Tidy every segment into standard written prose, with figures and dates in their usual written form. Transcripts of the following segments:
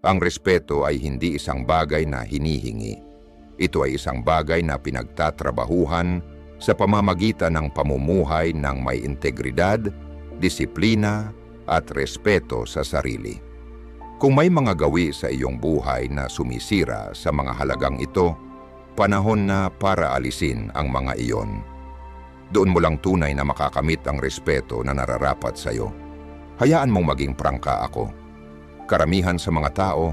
Ang respeto ay hindi isang bagay na hinihingi. Ito ay isang bagay na pinagtatrabahuhan sa pamamagitan ng pamumuhay ng may integridad, disiplina at respeto sa sarili. Kung may mga gawi sa iyong buhay na sumisira sa mga halagang ito, panahon na para alisin ang mga iyon. Doon mo lang tunay na makakamit ang respeto na nararapat sa iyo. Hayaan mong maging prangka ako. Karamihan sa mga tao,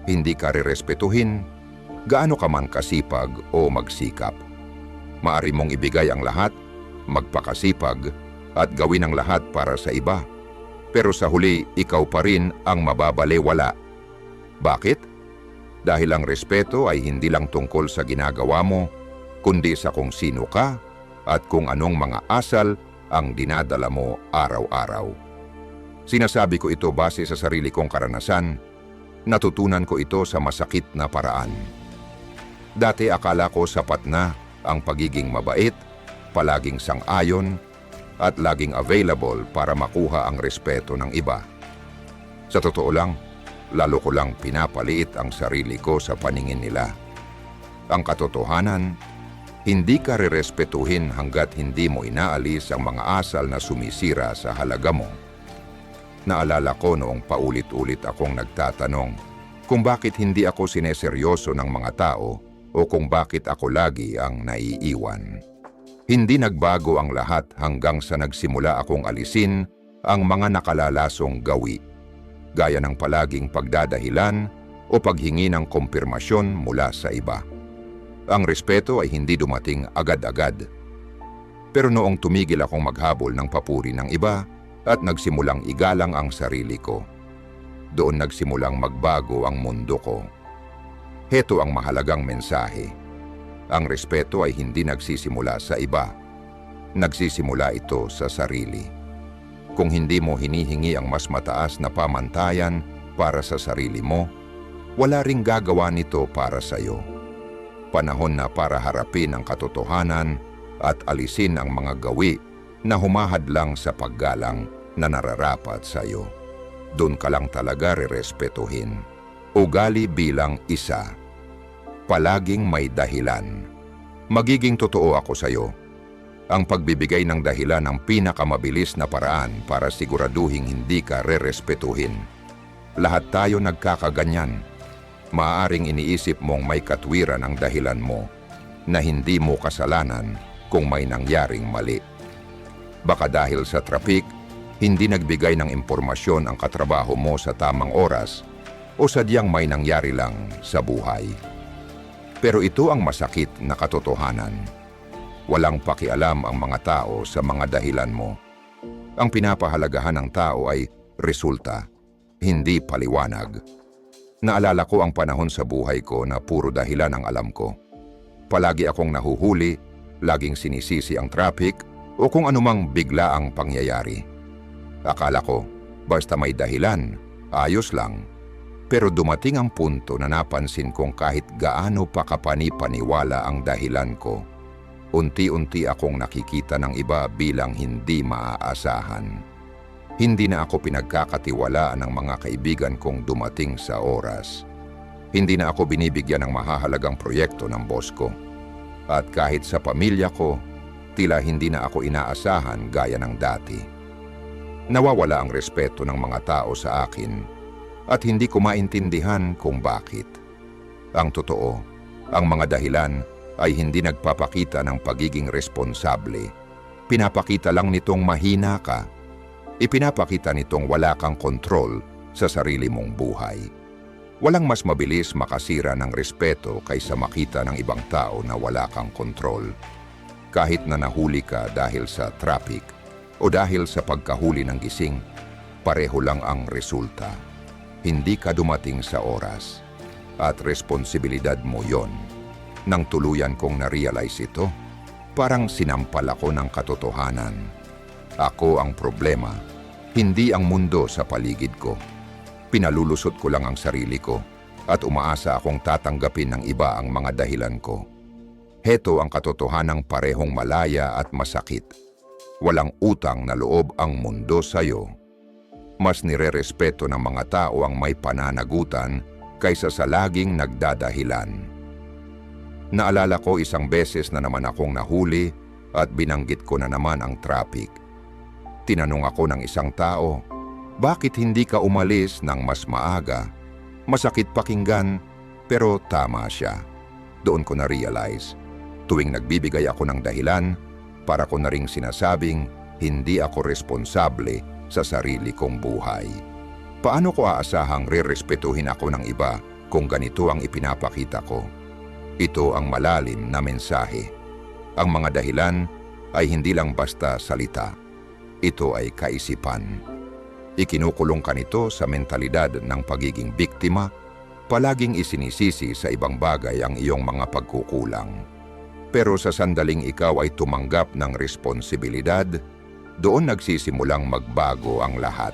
hindi ka rerespetuhin, gaano ka man kasipag o magsikap. Maari mong ibigay ang lahat, magpakasipag, at gawin ang lahat para sa iba. Pero sa huli, ikaw pa rin ang mababalewala. Bakit? Dahil ang respeto ay hindi lang tungkol sa ginagawa mo, kundi sa kung sino ka at kung anong mga asal ang dinadala mo araw-araw. Sinasabi ko ito base sa sarili kong karanasan. Natutunan ko ito sa masakit na paraan. Dati akala ko sapat na ang pagiging mabait, palaging sang-ayon, at laging available para makuha ang respeto ng iba. Sa totoo lang, lalo ko lang pinapaliit ang sarili ko sa paningin nila. Ang katotohanan, hindi ka rerespetuhin hanggat hindi mo inaalis ang mga asal na sumisira sa halaga mo. Naalala ko noong paulit-ulit akong nagtatanong kung bakit hindi ako sineseryoso ng mga tao o kung bakit ako lagi ang naiiwan. Hindi nagbago ang lahat hanggang sa nagsimula akong alisin ang mga nakalalasong gawi, gaya ng palaging pagdadahilan o paghingi ng kumpirmasyon mula sa iba. Ang respeto ay hindi dumating agad-agad. Pero noong tumigil akong maghabol ng papuri ng iba at nagsimulang igalang ang sarili ko, doon nagsimulang magbago ang mundo ko. Heto ang mahalagang mensahe. Ang respeto ay hindi nagsisimula sa iba. Nagsisimula ito sa sarili. Kung hindi mo hinihingi ang mas mataas na pamantayan para sa sarili mo, wala ring gagawa nito para sa iyo. Panahon na para harapin ang katotohanan at alisin ang mga gawi na humahadlang sa paggalang na nararapat sa iyo. Doon ka lang talaga rerespetuhin. Ugali bilang isa. Palaging may dahilan. Magiging totoo ako sa iyo. Ang pagbibigay ng dahilan ang pinakamabilis na paraan para siguraduhing hindi ka rerespetuhin. Lahat tayo nagkakaganyan. Maaaring iniisip mong may katwiran ang dahilan mo na hindi mo kasalanan kung may nangyaring mali. Baka dahil sa traffic, hindi nagbigay ng impormasyon ang katrabaho mo sa tamang oras o sadyang may nangyari lang sa buhay. Pero ito ang masakit na katotohanan. Walang pakialam ang mga tao sa mga dahilan mo. Ang pinapahalagahan ng tao ay resulta, hindi paliwanag. Naalala ko ang panahon sa buhay ko na puro dahilan ang alam ko. Palagi akong nahuhuli, laging sinisisi ang traffic, o kung anumang bigla ang pangyayari. Akala ko, basta may dahilan, ayos lang. Pero dumating ang punto na napansin kong kahit gaano pa kapani-paniwala ang dahilan ko, unti-unti akong nakikita ng iba bilang hindi maaasahan. Hindi na ako pinagkakatiwalaan ng mga kaibigan kong dumating sa oras. Hindi na ako binibigyan ng mahahalagang proyekto ng boss ko. At kahit sa pamilya ko, tila hindi na ako inaasahan gaya ng dati. Nawawala ang respeto ng mga tao sa akin at hindi ko maintindihan kung bakit. Ang totoo, ang mga dahilan ay hindi nagpapakita ng pagiging responsable. Pinapakita lang nitong mahina ka. Ipinapakita nitong wala kang kontrol sa sarili mong buhay. Walang mas mabilis makasira ng respeto kaysa makita ng ibang tao na wala kang kontrol. Kahit na nahuli ka dahil sa traffic o dahil sa pagkahuli ng gising, pareho lang ang resulta. Hindi ka dumating sa oras at responsibilidad mo yon. Nang tuluyan kong na-realize ito, parang sinampal ako ng katotohanan. Ako ang problema, hindi ang mundo sa paligid ko. Pinalulusot ko lang ang sarili ko at umaasa akong tatanggapin ng iba ang mga dahilan ko. Heto ang katotohanang parehong malaya at masakit. Walang utang na loob ang mundo sa'yo. Mas nirerespeto ng mga tao ang may pananagutan kaysa sa laging nagdadahilan. Naalala ko isang beses na naman akong nahuli at binanggit ko na naman ang traffic. Tinanong ako ng isang tao, bakit hindi ka umalis ng mas maaga? Masakit pakinggan, pero tama siya. Doon ko na-realize, tuwing nagbibigay ako ng dahilan, para ko na ring sinasabing hindi ako responsable sa sarili kong buhay. Paano ko aasahang rerespetuhin ako ng iba kung ganito ang ipinapakita ko? Ito ang malalim na mensahe. Ang mga dahilan ay hindi lang basta salita. Ito ay kaisipan. Ikinukulong ka nito sa mentalidad ng pagiging biktima, palaging isinisisi sa ibang bagay ang iyong mga pagkukulang. Pero sa sandaling ikaw ay tumanggap ng responsibilidad, doon nagsisimulang magbago ang lahat.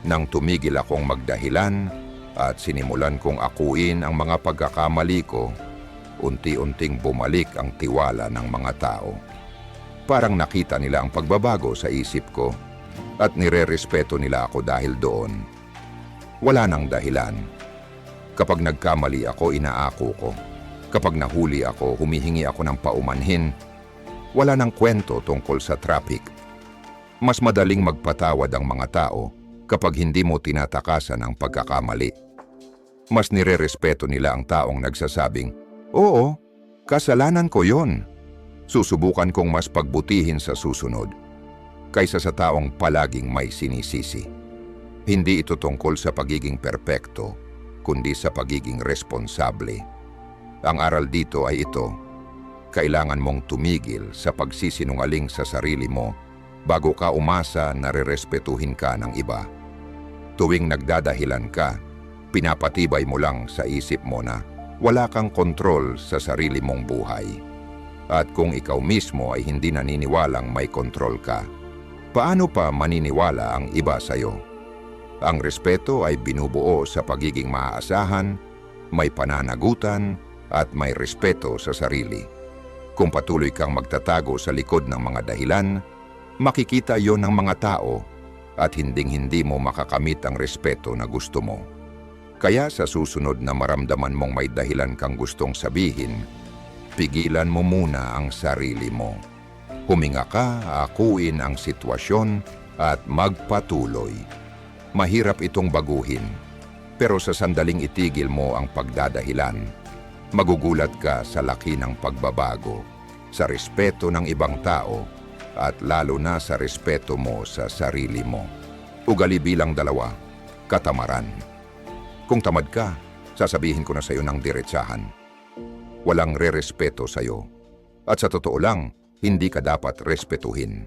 Nang tumigil akong magdahilan at sinimulan kong akuin ang mga pagkakamali ko, unti-unting bumalik ang tiwala ng mga tao. Parang nakita nila ang pagbabago sa isip ko at nire-respeto nila ako dahil doon. Wala nang dahilan. Kapag nagkamali ako, inaako ko. Kapag nahuli ako, humihingi ako ng paumanhin. Wala nang kwento tungkol sa traffic. Mas madaling magpatawad ang mga tao kapag hindi mo tinatakasan ang pagkakamali. Mas nire-respeto nila ang taong nagsasabing, oo, kasalanan ko yon. Susubukan kong mas pagbutihin sa susunod, kaysa sa taong palaging may sinisisi. Hindi ito tungkol sa pagiging perpekto, kundi sa pagiging responsable. Ang aral dito ay ito, kailangan mong tumigil sa pagsisinungaling sa sarili mo bago ka umasa na rerespetuhin ka ng iba. Tuwing nagdadahilan ka, pinapatibay mo lang sa isip mo na wala kang kontrol sa sarili mong buhay. At kung ikaw mismo ay hindi naniniwalang may kontrol ka, paano pa maniniwala ang iba sa'yo? Ang respeto ay binubuo sa pagiging maaasahan, may pananagutan, at may respeto sa sarili. Kung patuloy kang magtatago sa likod ng mga dahilan, makikita yon ng mga tao at hinding-hindi mo makakamit ang respeto na gusto mo. Kaya sa susunod na maramdaman mong may dahilan kang gustong sabihin, pigilan mo muna ang sarili mo. Huminga ka, akuin ang sitwasyon at magpatuloy. Mahirap itong baguhin, pero sa sandaling itigil mo ang pagdadahilan, magugulat ka sa laki ng pagbabago, sa respeto ng ibang tao, at lalo na sa respeto mo sa sarili mo. Ugali bilang 2, katamaran. Kung tamad ka, sasabihin ko na sa iyo ng diretsahan. Walang re-respeto sa iyo. At sa totoo lang, hindi ka dapat respetuhin.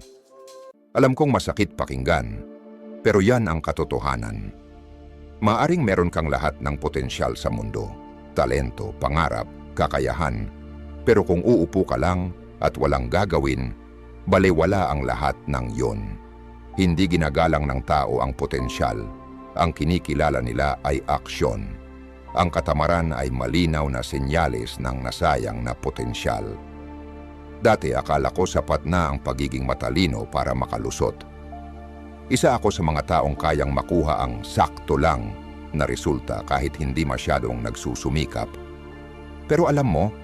Alam kong masakit pakinggan, pero yan ang katotohanan. Maaring meron kang lahat ng potensyal sa mundo, talento, pangarap, kakayahan, pero kung uupo ka lang at walang gagawin, balewala ang lahat ng yon. Hindi ginagalang ng tao ang potensyal. Ang kinikilala nila ay aksyon. Ang katamaran ay malinaw na senyales ng nasayang na potensyal. Dati akala ko sapat na ang pagiging matalino para makalusot. Isa ako sa mga taong kayang makuha ang sakto lang na resulta kahit hindi masyadong nagsusumikap. Pero alam mo,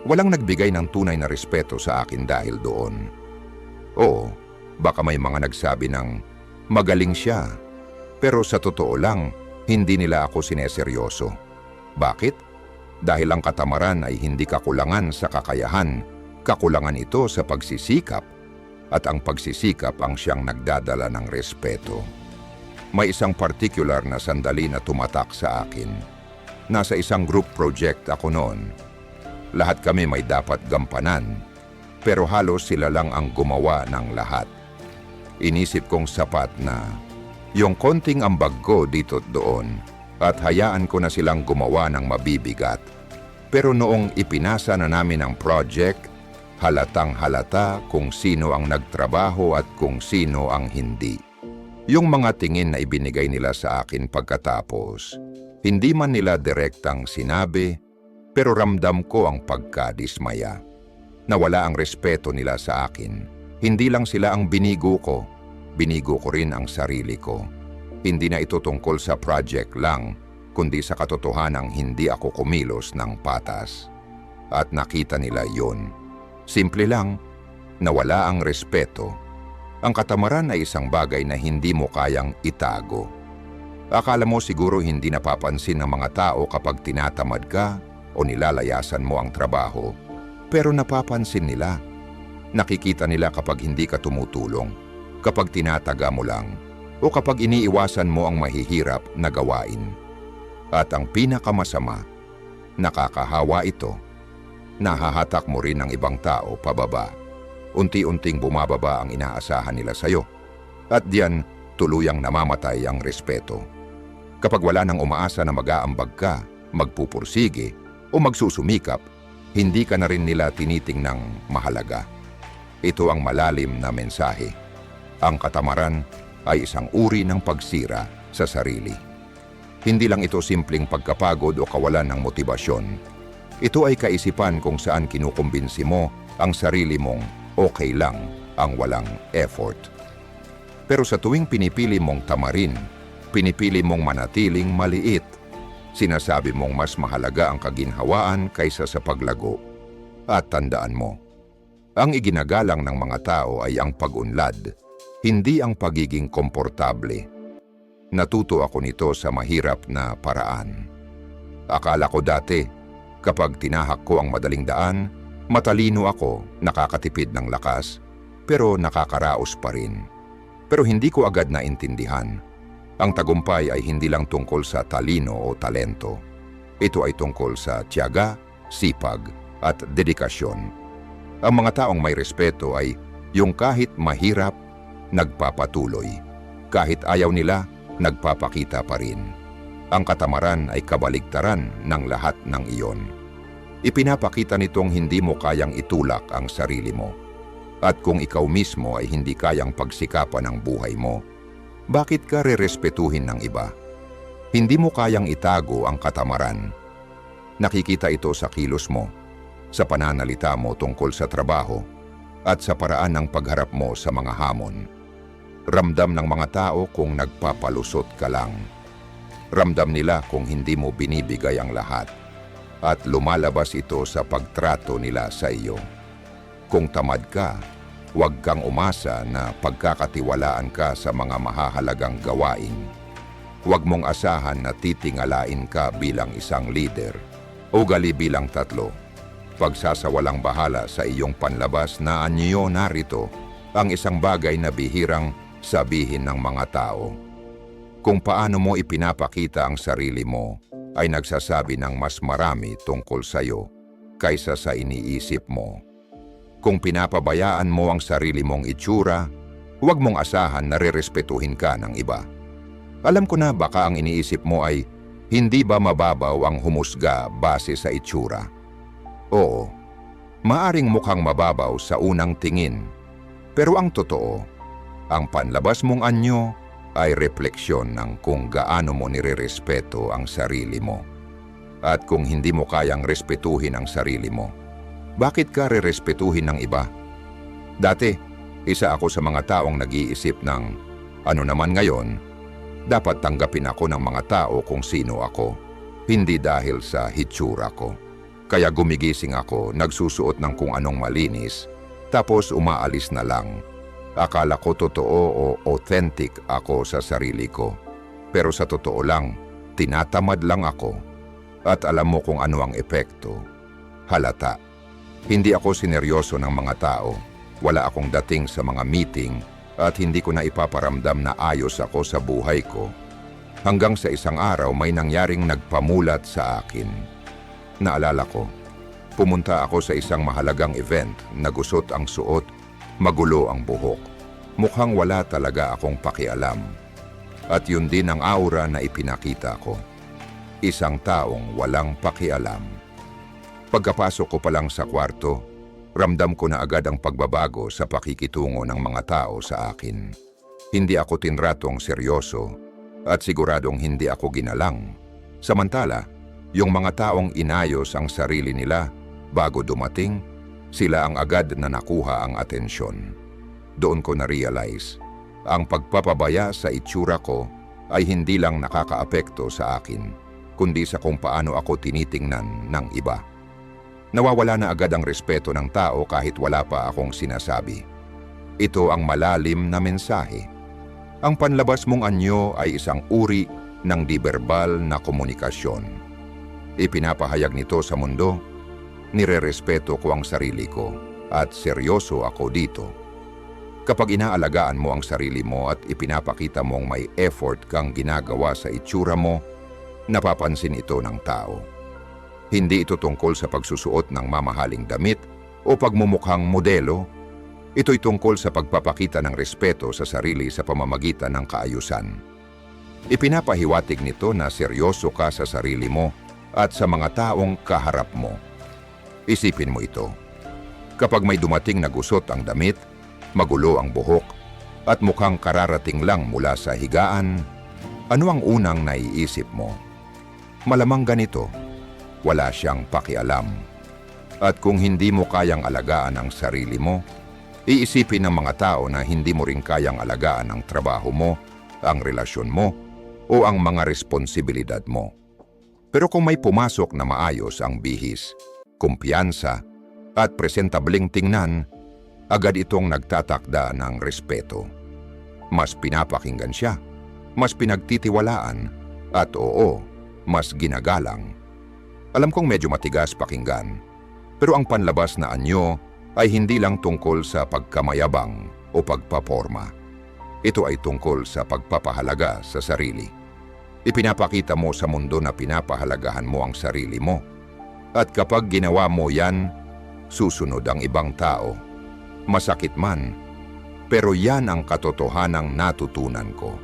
walang nagbigay ng tunay na respeto sa akin dahil doon. Oo, baka may mga nagsabi ng magaling siya, pero sa totoo lang, hindi nila ako sineseryoso. Bakit? Dahil ang katamaran ay hindi kakulangan sa kakayahan, kakulangan ito sa pagsisikap, at ang pagsisikap ang siyang nagdadala ng respeto. May isang particular na sandali na tumatak sa akin. Nasa isang group project ako noon. Lahat kami may dapat gampanan, pero halos sila lang ang gumawa ng lahat. Inisip kong sapat na yung konting ambag ko dito't doon at hayaan ko na silang gumawa ng mabibigat. Pero noong ipinasa na namin ang project, halatang halata kung sino ang nagtrabaho at kung sino ang hindi. Yung mga tingin na ibinigay nila sa akin pagkatapos, hindi man nila direktang sinabi, pero ramdam ko ang pagkadismaya. Nawala ang respeto nila sa akin. Hindi lang sila ang binigo ko rin ang sarili ko. Hindi na ito tungkol sa project lang, kundi sa katotohanang hindi ako kumilos ng patas. At nakita nila yon. Simple lang, nawala ang respeto. Ang katamaran ay isang bagay na hindi mo kayang itago. Akala mo siguro hindi napapansin ng mga tao kapag tinatamad ka o nilalayasan mo ang trabaho. Pero napapansin nila. Nakikita nila kapag hindi ka tumutulong, kapag tinataga mo lang, o kapag iniiwasan mo ang mahihirap na gawain. At ang pinakamasama, nakakahawa ito. Nahahatak mo rin ang ibang tao pababa. Unti-unting bumababa ang inaasahan nila sa'yo. At diyan, tuluyang namamatay ang respeto. Kapag wala nang umaasa na mag-aambag ka, magpupursige, o magsusumikap, hindi ka na rin nila tinitingnang mahalaga. Ito ang malalim na mensahe. Ang katamaran ay isang uri ng pagsira sa sarili. Hindi lang ito simpleng pagkapagod o kawalan ng motibasyon. Ito ay kaisipan kung saan kinukumbinsi mo ang sarili mong okay lang ang walang effort. Pero sa tuwing pinipili mong tamarin, pinipili mong manatiling maliit, sinasabi mong mas mahalaga ang kaginhawaan kaysa sa paglago. At tandaan mo, ang iginagalang ng mga tao ay ang pag-unlad, hindi ang pagiging komportable. Natuto ako nito sa mahirap na paraan. Akala ko dati, kapag tinahak ko ang madaling daan, matalino ako, nakakatipid ng lakas, pero nakakaraos pa rin. Pero hindi ko agad naintindihan. Ang tagumpay ay hindi lang tungkol sa talino o talento. Ito ay tungkol sa tiyaga, sipag, at dedikasyon. Ang mga taong may respeto ay yung kahit mahirap, nagpapatuloy. Kahit ayaw nila, nagpapakita pa rin. Ang katamaran ay kabaligtaran ng lahat ng iyon. Ipinapakita nitong hindi mo kayang itulak ang sarili mo. At kung ikaw mismo ay hindi kayang pagsikapan ang buhay mo, bakit ka rerespetuhin ng iba? Hindi mo kayang itago ang katamaran. Nakikita ito sa kilos mo, sa pananalita mo tungkol sa trabaho, at sa paraan ng pagharap mo sa mga hamon. Ramdam ng mga tao kung nagpapalusot ka lang. Ramdam nila kung hindi mo binibigay ang lahat. At lumalabas ito sa pagtrato nila sa iyo. Kung tamad ka, huwag kang umasa na pagkakatiwalaan ka sa mga mahahalagang gawain. Huwag mong asahan na titingalain ka bilang isang leader. Ugali bilang tatlo. Pagsasawalang bahala sa iyong panlabas na anyo narito ang isang bagay na bihirang sabihin ng mga tao. Kung paano mo ipinapakita ang sarili mo ay nagsasabi ng mas marami tungkol sa iyo kaysa sa iniisip mo. Kung pinapabayaan mo ang sarili mong itsura, huwag mong asahan na rerespetuhin ka ng iba. Alam ko na baka ang iniisip mo ay hindi ba mababaw ang humusga base sa itsura. Oo, maaring mukhang mababaw sa unang tingin, pero ang totoo, ang panlabas mong anyo ay refleksyon ng kung gaano mo nirerespeto ang sarili mo. At kung hindi mo kayang respetuhin ang sarili mo, bakit ka rerespetuhin ng iba? Dati, isa ako sa mga taong nag-iisip ng, ano naman ngayon, dapat tanggapin ako ng mga tao kung sino ako, hindi dahil sa hitsura ko. Kaya gumigising ako, nagsusuot ng kung anong malinis, tapos umaalis na lang. Akala ko totoo o authentic ako sa sarili ko. Pero sa totoo lang, tinatamad lang ako. At alam mo kung ano ang epekto. Halata. Hindi ako sineryoso ng mga tao. Wala akong dating sa mga meeting at hindi ko na ipaparamdam na ayos ako sa buhay ko. Hanggang sa isang araw may nangyaring nagpamulat sa akin. Naalala ko, pumunta ako sa isang mahalagang event, nagusot ang suot, magulo ang buhok. Mukhang wala talaga akong pakialam. At yun din ang aura na ipinakita ko. Isang taong walang pakialam. Pagkapasok ko pa lang sa kwarto, ramdam ko na agad ang pagbabago sa pakikitungo ng mga tao sa akin. Hindi ako tinratong seryoso at siguradong hindi ako ginalang. Samantala, yung mga taong inayos ang sarili nila bago dumating, sila ang agad na nakuha ang atensyon. Doon ko na-realize, ang pagpapabaya sa itsura ko ay hindi lang nakakaapekto sa akin, kundi sa kung paano ako tinitingnan ng iba. Nawawala na agad ang respeto ng tao kahit wala pa akong sinasabi. Ito ang malalim na mensahe. Ang panlabas mong anyo ay isang uri ng di-verbal na komunikasyon. Ipinapahayag nito sa mundo, nirerespeto ko ang sarili ko at seryoso ako dito. Kapag inaalagaan mo ang sarili mo at ipinapakita mong may effort kang ginagawa sa itsura mo, napapansin ito ng tao. Hindi ito tungkol sa pagsusuot ng mamahaling damit o pagmumukhang modelo. Ito'y tungkol sa pagpapakita ng respeto sa sarili sa pamamagitan ng kaayusan. Ipinapahiwatig nito na seryoso ka sa sarili mo at sa mga taong kaharap mo. Isipin mo ito. Kapag may dumating na gusot ang damit, magulo ang buhok, at mukhang kararating lang mula sa higaan, ano ang unang naiisip mo? Malamang ganito, wala siyang pakialam. At kung hindi mo kayang alagaan ang sarili mo, iisipin ng mga tao na hindi mo rin kayang alagaan ang trabaho mo, ang relasyon mo, o ang mga responsibilidad mo. Pero kung may pumasok na maayos ang bihis, kumpiyansa, at presentableng tingnan, agad itong nagtatakda ng respeto. Mas pinapakinggan siya, mas pinagtitiwalaan, at oo, mas ginagalang. Alam kong medyo matigas pakinggan, pero ang panlabas na anyo ay hindi lang tungkol sa pagkamayabang o pagpaporma. Ito ay tungkol sa pagpapahalaga sa sarili. Ipinapakita mo sa mundo na pinapahalagahan mo ang sarili mo. At kapag ginawa mo yan, susunod ang ibang tao. Masakit man, pero yan ang katotohanang natutunan ko.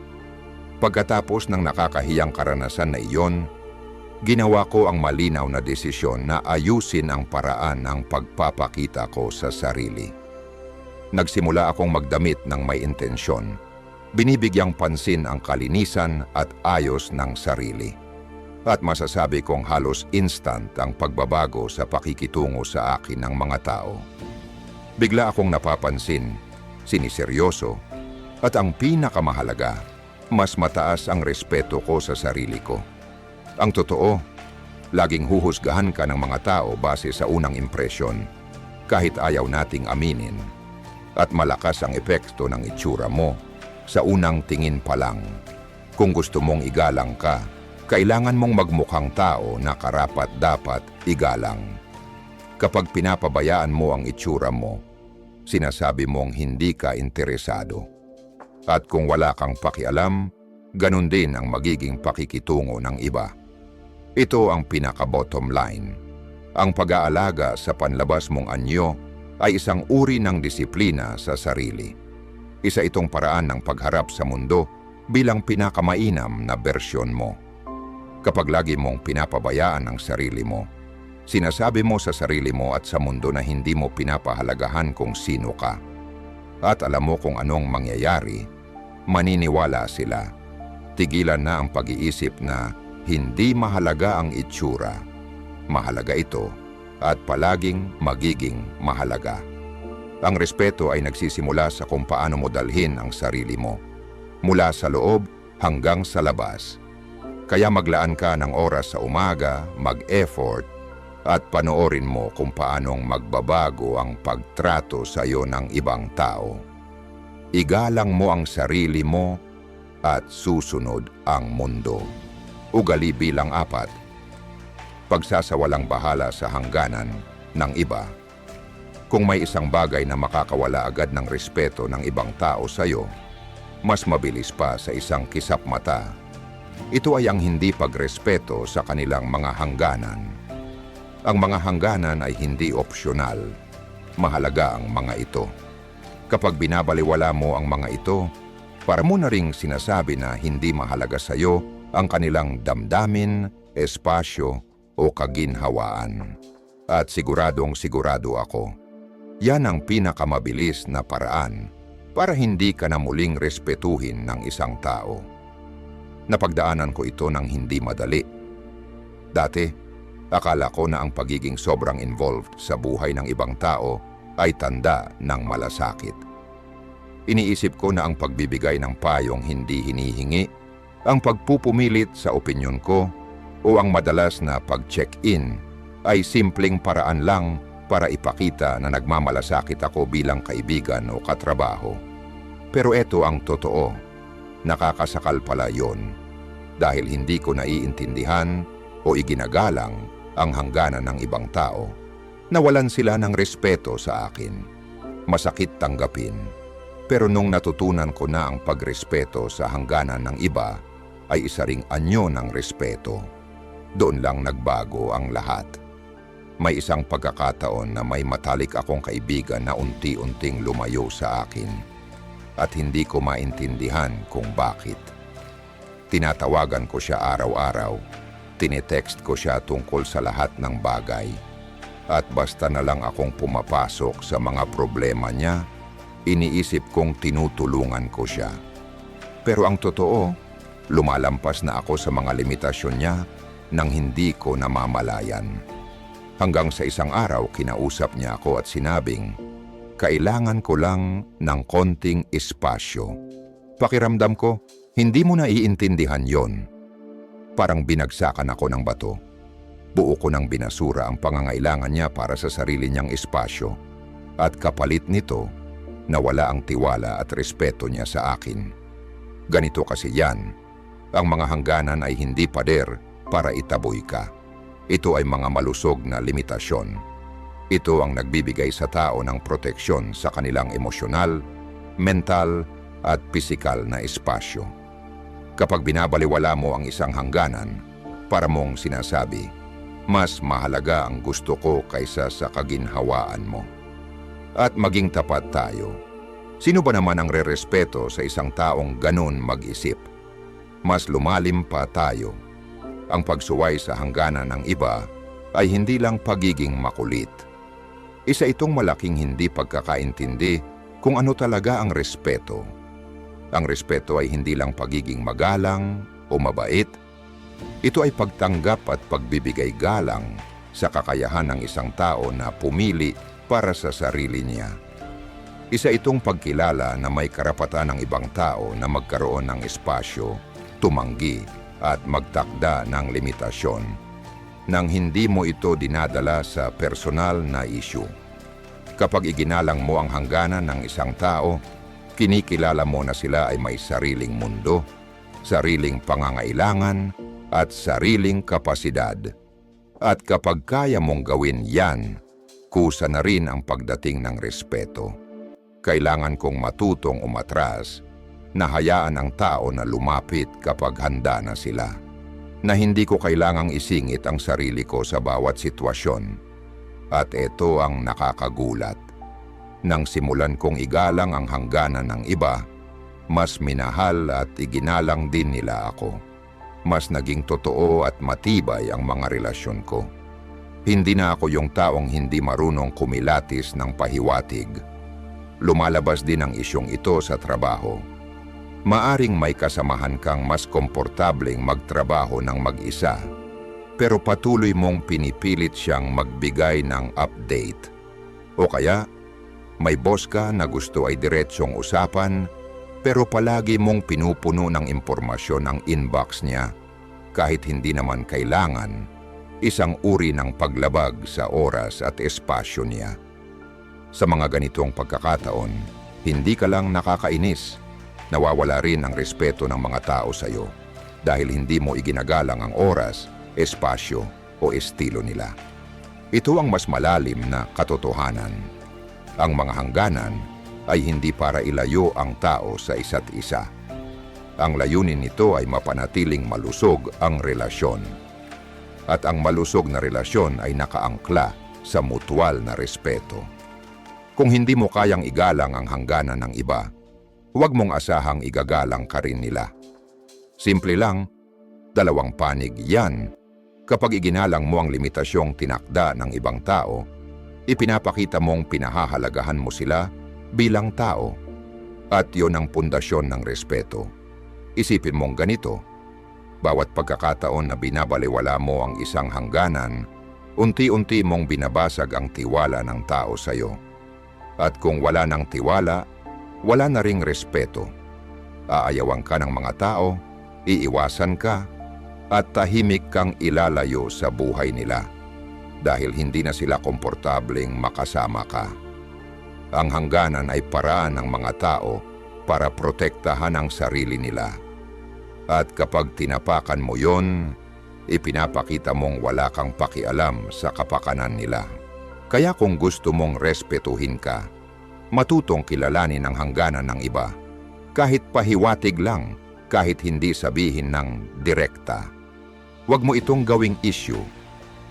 Pagkatapos ng nakakahiyang karanasan na iyon, ginawa ko ang malinaw na desisyon na ayusin ang paraan ng pagpapakita ko sa sarili. Nagsimula akong magdamit ng may intensyon. Binibigyang pansin ang kalinisan at ayos ng sarili. At masasabi kong halos instant ang pagbabago sa pakikitungo sa akin ng mga tao. Bigla akong napapansin, siniseryoso, at ang pinakamahalaga, mas mataas ang respeto ko sa sarili ko. Ang totoo, laging huhusgahan ka ng mga tao base sa unang impresyon, kahit ayaw nating aminin. At malakas ang epekto ng itsura mo sa unang tingin pa lang. Kung gusto mong igalang ka, kailangan mong magmukhang tao na karapat-dapat igalang. Kapag pinapabayaan mo ang itsura mo, sinasabi mong hindi ka interesado. At kung wala kang pakialam, ganun din ang magiging pakikitungo ng iba. Ito ang pinaka-bottom line. Ang pag-aalaga sa panlabas mong anyo ay isang uri ng disiplina sa sarili. Isa itong paraan ng pagharap sa mundo bilang pinakamainam na bersyon mo. Kapag lagi mong pinapabayaan ang sarili mo, sinasabi mo sa sarili mo at sa mundo na hindi mo pinapahalagahan kung sino ka. At alam mo kung anong mangyayari, maniniwala sila. Tigilan na ang pag-iisip na hindi mahalaga ang itsura. Mahalaga ito at palaging magiging mahalaga. Ang respeto ay nagsisimula sa kung paano mo dalhin ang sarili mo, mula sa loob hanggang sa labas. Kaya maglaan ka ng oras sa umaga, mag-effort, at panoorin mo kung paanong magbabago ang pagtrato sa iyo ng ibang tao. Igalang mo ang sarili mo at susunod ang mundo. Ugali bilang 4. Pagsasawalang bahala sa hangganan ng iba. Kung may isang bagay na makakawala agad ng respeto ng ibang tao sa iyo, mas mabilis pa sa isang kisap mata. Ito ay ang hindi pagrespeto sa kanilang mga hangganan. Ang mga hangganan ay hindi opsyonal. Mahalaga ang mga ito. Kapag binabaliwala mo ang mga ito, para mo na ring sinasabi na hindi mahalaga sa iyo ang kanilang damdamin, espasyo o kaginhawaan. At siguradong sigurado ako, yan ang pinakamabilis na paraan para hindi ka na muling respetuhin ng isang tao. Napagdaanan ko ito ng hindi madali. Dati, akala ko na ang pagiging sobrang involved sa buhay ng ibang tao ay tanda ng malasakit. Iniisip ko na ang pagbibigay ng payong hindi hinihingi, ang pagpupumilit sa opinyon ko, o ang madalas na pag-check-in ay simpleng paraan lang para ipakita na nagmamalasakit ako bilang kaibigan o katrabaho. Pero eto ang totoo, nakakasakal pala yon dahil hindi ko naiintindihan o iginagalang ang hangganan ng ibang tao. Nawalan sila ng respeto sa akin. Masakit tanggapin. Pero nung natutunan ko na ang pagrespeto sa hangganan ng iba ay isa ring anyo ng respeto, doon lang nagbago ang lahat. May isang pagkakataon na may matalik akong kaibigan na unti-unting lumayo sa akin at hindi ko maintindihan kung bakit. Tinatawagan ko siya araw-araw, tinetext ko siya tungkol sa lahat ng bagay, at basta na lang akong pumapasok sa mga problema niya, iniisip kong tinutulungan ko siya. Pero ang totoo, lumalampas na ako sa mga limitasyon niya nang hindi ko namamalayan. Hanggang sa isang araw, kinausap niya ako at sinabing, kailangan ko lang ng konting espasyo. Pakiramdam ko, hindi mo naiintindihan yon. Parang binagsakan ako ng bato. Buo ko ng binasura ang pangangailangan niya para sa sarili niyang espasyo. At kapalit nito, nawala ang tiwala at respeto niya sa akin. Ganito kasi yan. Ang mga hangganan ay hindi pader para itaboy ka. Ito ay mga malusog na limitasyon. Ito ang nagbibigay sa tao ng proteksyon sa kanilang emosyonal, mental at pisikal na espasyo. Kapag binabaliwala mo ang isang hangganan, para mong sinasabi, mas mahalaga ang gusto ko kaysa sa kaginhawaan mo. At maging tapat tayo. Sino ba naman ang rerespeto sa isang taong ganun mag-isip? Mas lumalim pa tayo. Ang pagsuway sa hangganan ng iba ay hindi lang pagiging makulit. Isa itong malaking hindi pagkakaintindi kung ano talaga ang respeto. Ang respeto ay hindi lang pagiging magalang o mabait. Ito ay pagtanggap at pagbibigay galang sa kakayahan ng isang tao na pumili para sa sarili niya. Isa itong pagkilala na may karapatan ng ibang tao na magkaroon ng espasyo, tumanggi at magtakda ng limitasyon nang hindi mo ito dinadala sa personal na issue. Kapag iginalang mo ang hangganan ng isang tao, kinikilala mo na sila ay may sariling mundo, sariling pangangailangan, at sariling kapasidad. At kapag kaya mong gawin yan, kusa na rin ang pagdating ng respeto. Kailangan kong matutong umatras, na hayaan ang tao na lumapit kapag handa na sila. Na hindi ko kailangang isingit ang sarili ko sa bawat sitwasyon. At ito ang nakakagulat. Nang simulan kong igalang ang hangganan ng iba, mas minahal at iginalang din nila ako. Mas naging totoo at matibay ang mga relasyon ko. Hindi na ako yung taong hindi marunong kumilatis ng pahiwatig. Lumalabas din ang isyong ito sa trabaho. Maaring may kasamahan kang mas komportableng magtrabaho ng mag-isa, pero patuloy mong pinipilit siyang magbigay ng update. O kaya, may boss ka na gusto ay diretsyong usapan, pero palagi mong pinupuno ng impormasyon ang inbox niya kahit hindi naman kailangan, isang uri ng paglabag sa oras at espasyo niya. Sa mga ganitong pagkakataon, hindi ka lang nakakainis, nawawala rin ang respeto ng mga tao sa iyo dahil hindi mo iginagalang ang oras, espasyo o estilo nila. Ito ang mas malalim na katotohanan. Ang mga hangganan ay hindi para ilayo ang tao sa isa't isa. Ang layunin nito ay mapanatiling malusog ang relasyon. At ang malusog na relasyon ay nakaangkla sa mutual na respeto. Kung hindi mo kayang igalang ang hangganan ng iba, huwag mong asahang igagalang ka rin nila. Simple lang, dalawang panig yan. Kapag iginalang mo ang limitasyong tinakda ng ibang tao, ipinapakita mong pinahahalagahan mo sila bilang tao. At yon ang pundasyon ng respeto. Isipin mong ganito, bawat pagkakataon na binabaliwala mo ang isang hangganan, unti-unti mong binabasag ang tiwala ng tao sa iyo. At kung wala ng tiwala, wala na ring respeto. Aayawan ka ng mga tao, iiwasan ka, at tahimik kang ilalayo sa buhay nila dahil hindi na sila komportableng makasama ka. Ang hangganan ay paraan ng mga tao para protektahan ang sarili nila. At kapag tinapakan mo yon, ipinapakita mong wala kang pakialam sa kapakanan nila. Kaya kung gusto mong respetuhin ka, matutong kilalanin ang hangganan ng iba, kahit pahiwatig lang, kahit hindi sabihin ng direkta. Huwag mo itong gawing issue.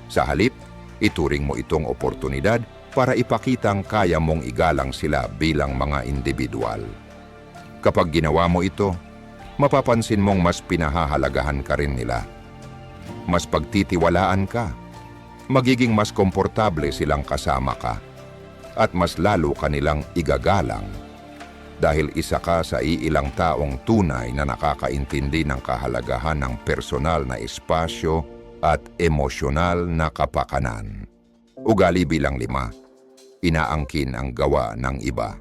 Sa halip, ituring mo itong oportunidad para ipakitang kaya mong igalang sila bilang mga individual. Kapag ginawa mo ito, mapapansin mong mas pinahahalagahan ka rin nila. Mas pagtitiwalaan ka, magiging mas komportable silang kasama ka, at mas lalo ka nilang igagalang dahil isa ka sa iilang taong tunay na nakakaintindi ng kahalagahan ng personal na espasyo at emosyonal na kapakanan. Ugali bilang 5. Inaangkin ang gawa ng iba.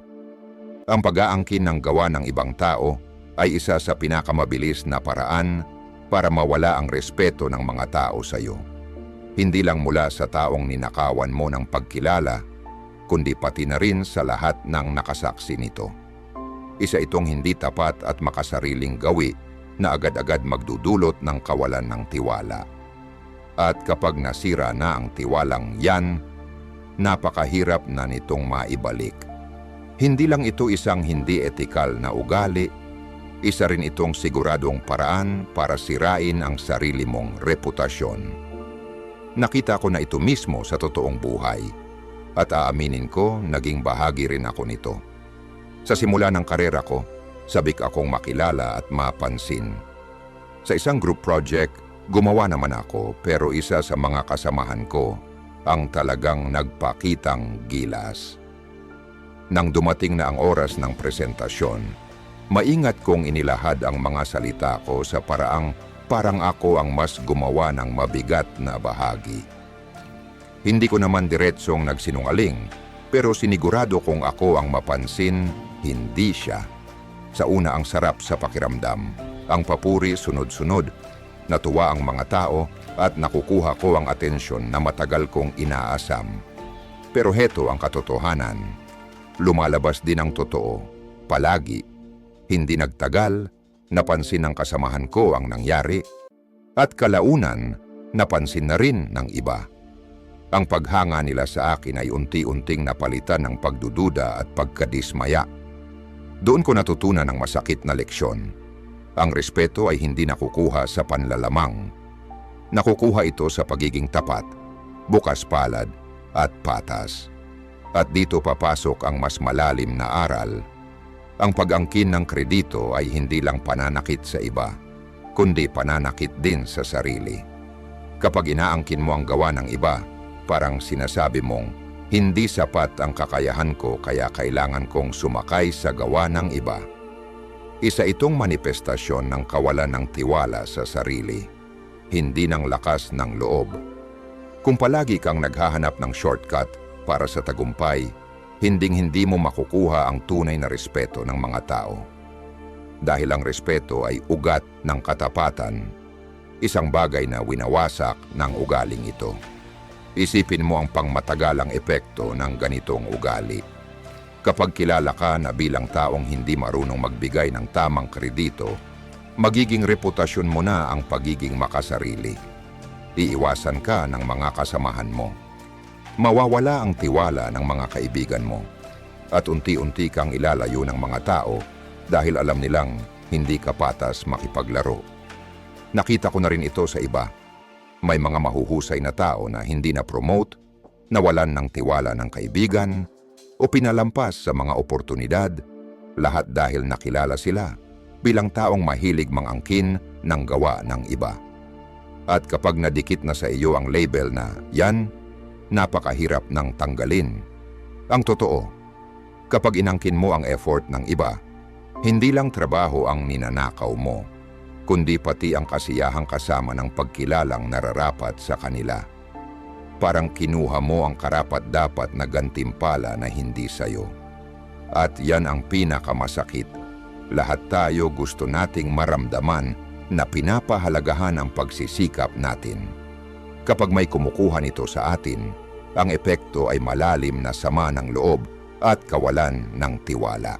Ang pag-aangkin ng gawa ng ibang tao ay isa sa pinakamabilis na paraan para mawala ang respeto ng mga tao sa iyo. Hindi lang mula sa taong ninakawan mo ng pagkilala, kundi pati na rin sa lahat ng nakasaksi nito. Isa itong hindi tapat at makasariling gawi na agad-agad magdudulot ng kawalan ng tiwala. At kapag nasira na ang tiwalang yan, napakahirap na nitong maibalik. Hindi lang ito isang hindi etikal na ugali, isa rin itong siguradong paraan para sirain ang sarili mong reputasyon. Nakita ko na ito mismo sa totoong buhay, at aaminin ko, naging bahagi rin ako nito. Sa simula ng karera ko, sabik akong makilala at mapansin. Sa isang group project, gumawa naman ako, pero isa sa mga kasamahan ko ang talagang nagpakitang gilas. Nang dumating na ang oras ng presentasyon, maingat kong inilahad ang mga salita ko sa paraang parang ako ang mas gumawa ng mabigat na bahagi. Hindi ko naman diretsong nagsinungaling, pero sinigurado kong ako ang mapansin, hindi siya. Sa una ang sarap sa pakiramdam, ang papuri sunod-sunod, natuwa ang mga tao at nakukuha ko ang atensyon na matagal kong inaasam. Pero heto ang katotohanan. Lumalabas din ang totoo. Palagi. Hindi nagtagal, napansin ng kasamahan ko ang nangyari. At kalaunan, napansin na rin ng iba. Ang paghanga nila sa akin ay unti-unting napalitan ng pagdududa at pagkadismaya. Doon ko natutunan ang masakit na leksyon. Ang respeto ay hindi nakukuha sa panlalamang. Nakukuha ito sa pagiging tapat, bukas palad, at patas. At dito papasok ang mas malalim na aral. Ang pag-angkin ng kredito ay hindi lang pananakit sa iba, kundi pananakit din sa sarili. Kapag inaangkin mo ang gawa ng iba, parang sinasabi mong, hindi sapat ang kakayahan ko kaya kailangan kong sumakay sa gawa ng iba. Isa itong manifestasyon ng kawalan ng tiwala sa sarili, hindi ng lakas ng loob. Kung palagi kang naghahanap ng shortcut para sa tagumpay, hinding-hindi mo makukuha ang tunay na respeto ng mga tao. Dahil ang respeto ay ugat ng katapatan, isang bagay na winawasak ng ugaling ito. Isipin mo ang pangmatagalang epekto ng ganitong ugali. Kapag kilala ka na bilang taong hindi marunong magbigay ng tamang kredito, magiging reputasyon mo na ang pagiging makasarili. Iiwasan ka ng mga kasamahan mo. Mawawala ang tiwala ng mga kaibigan mo. At unti-unti kang ilalayo ng mga tao dahil alam nilang hindi ka patas makipaglaro. Nakita ko na rin ito sa iba. May mga mahuhusay na tao na hindi na-promote, nawalan ng tiwala ng kaibigan, o pinalampas sa mga oportunidad, lahat dahil nakilala sila bilang taong mahilig mangangkin ng gawa ng iba. At kapag nadikit na sa iyo ang label na yan, napakahirap ng tanggalin. Ang totoo, kapag inangkin mo ang effort ng iba, hindi lang trabaho ang ninanakaw mo, kundi pati ang kasiyahang kasama ng pagkilalang nararapat sa kanila. Parang kinuha mo ang karapat-dapat na gantimpala na hindi sayo. At yan ang pinakamasakit. Lahat tayo gusto nating maramdaman na pinapahalagahan ang pagsisikap natin. Kapag may kumukuha nito sa atin, ang epekto ay malalim na sama ng loob at kawalan ng tiwala.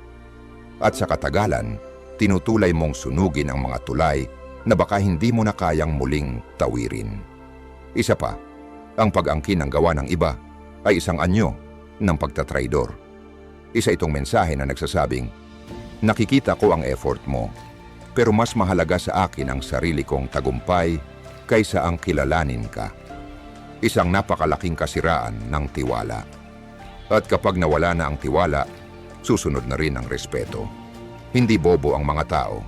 At sa katagalan, tinutulay mong sunugin ang mga tulay na baka hindi mo na kayang muling tawirin. Isa pa, ang pag-angkin ng gawa ng iba ay isang anyo ng pagtatraidor. Isa itong mensahe na nagsasabing, nakikita ko ang effort mo, pero mas mahalaga sa akin ang sarili kong tagumpay kaysa ang kilalanin ka. Isang napakalaking kasiraan ng tiwala. At kapag nawala na ang tiwala, susunod na rin ang respeto. Hindi bobo ang mga tao.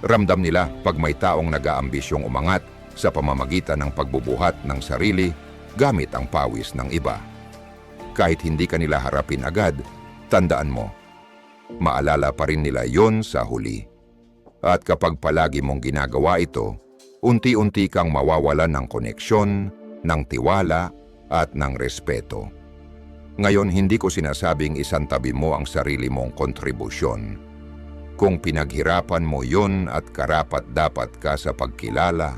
Ramdam nila pag may taong nag-aambisyong umangat sa pamamagitan ng pagbubuhat ng sarili gamit ang pawis ng iba. Kahit hindi ka nila harapin agad, tandaan mo, maalala pa rin nila yon sa huli. At kapag palagi mong ginagawa ito, unti-unti kang mawawalan ng koneksyon, ng tiwala at ng respeto. Ngayon, hindi ko sinasabing isantabi mo ang sarili mong kontribusyon. Kung pinaghirapan mo yon at karapat-dapat ka sa pagkilala,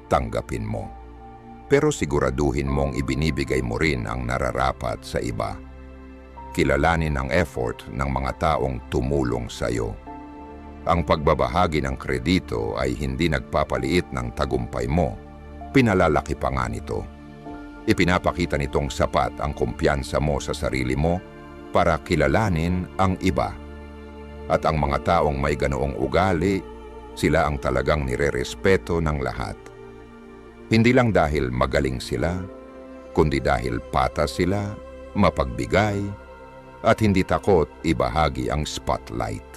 tanggapin mo. Pero siguraduhin mong ibinibigay mo rin ang nararapat sa iba. Kilalanin ang effort ng mga taong tumulong sa iyo. Ang pagbabahagi ng kredito ay hindi nagpapaliit ng tagumpay mo, pinalalaki pa nga nito. Ipinapakita nitong sapat ang kumpiyansa mo sa sarili mo para kilalanin ang iba. At ang mga taong may ganoong ugali, sila ang talagang nirerespeto ng lahat. Hindi lang dahil magaling sila, kundi dahil patas sila, mapagbigay, at hindi takot ibahagi ang spotlight.